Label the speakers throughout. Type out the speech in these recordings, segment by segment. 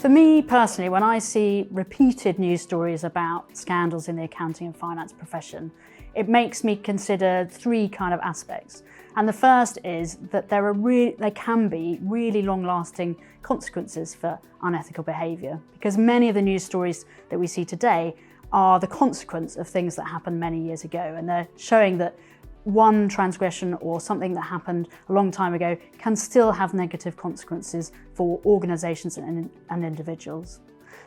Speaker 1: For me personally, when I see repeated news stories about scandals in the accounting and finance profession, it makes me consider three kind of aspects. And the first is that there can be really long-lasting consequences for unethical behaviour, because many of the news stories that we see today are the consequence of things that happened many years ago, and they're showing that one transgression or something that happened a long time ago can still have negative consequences for organisations and individuals.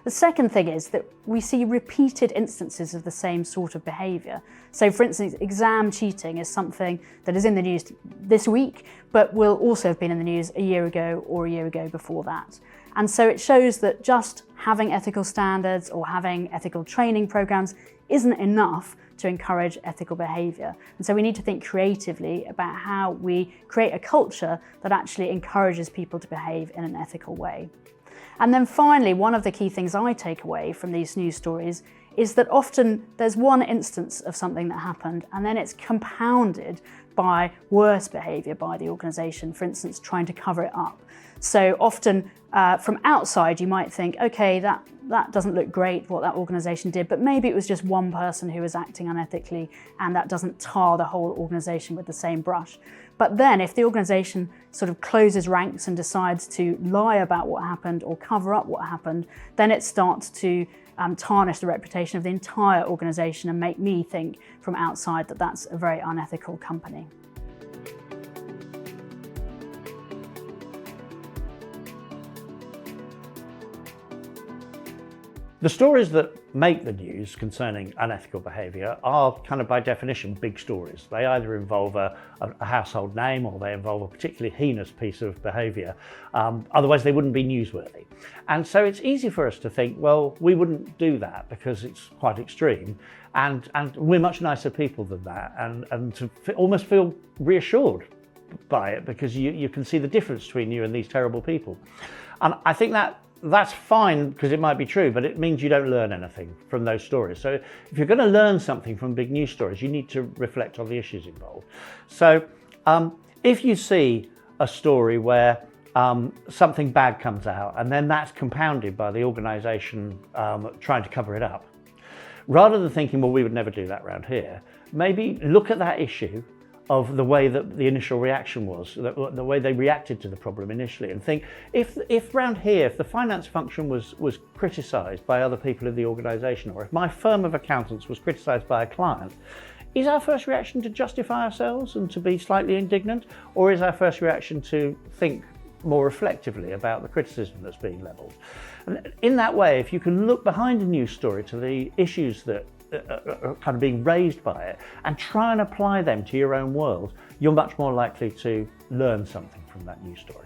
Speaker 1: The second thing is that we see repeated instances of the same sort of behaviour. So for instance, exam cheating is something that is in the news this week, but will also have been in the news a year ago or a year ago before that. And so it shows that just having ethical standards or having ethical training programmes isn't enough to encourage ethical behaviour. And so we need to think creatively about how we create a culture that actually encourages people to behave in an ethical way. And then finally, one of the key things I take away from these news stories is that often there's one instance of something that happened and then it's compounded by worse behaviour by the organisation, for instance, trying to cover it up. So often from outside you might think, okay, that doesn't look great what that organisation did, but maybe it was just one person who was acting unethically and that doesn't tar the whole organisation with the same brush. But then if the organisation sort of closes ranks and decides to lie about what happened or cover up what happened, then it starts to tarnish the reputation of the entire organisation and make me think from outside that that's a very unethical company.
Speaker 2: The stories that make the news concerning unethical behaviour are kind of by definition big stories. They either involve a household name or they involve a particularly heinous piece of behaviour. Otherwise they wouldn't be newsworthy. And so it's easy for us to think, well, we wouldn't do that because it's quite extreme and we're much nicer people than that, and to almost feel reassured by it because you can see the difference between you and these terrible people. And I think that's fine because it might be true, but it means you don't learn anything from those stories. So if you're going to learn something from big news stories, you need to reflect on the issues involved. So if you see a story where something bad comes out and then that's compounded by the organisation trying to cover it up, rather than thinking, well, we would never do that around here, maybe look at that issue of the way that the initial reaction was, the way they reacted to the problem initially, and think, if round here, if the finance function was criticised by other people in the organisation, or if my firm of accountants was criticised by a client, is our first reaction to justify ourselves and to be slightly indignant, or is our first reaction to think more reflectively about the criticism that's being levelled? And in that way, if you can look behind a news story to the issues that are kind of being raised by it and try and apply them to your own world, you're much more likely to learn something from that news story.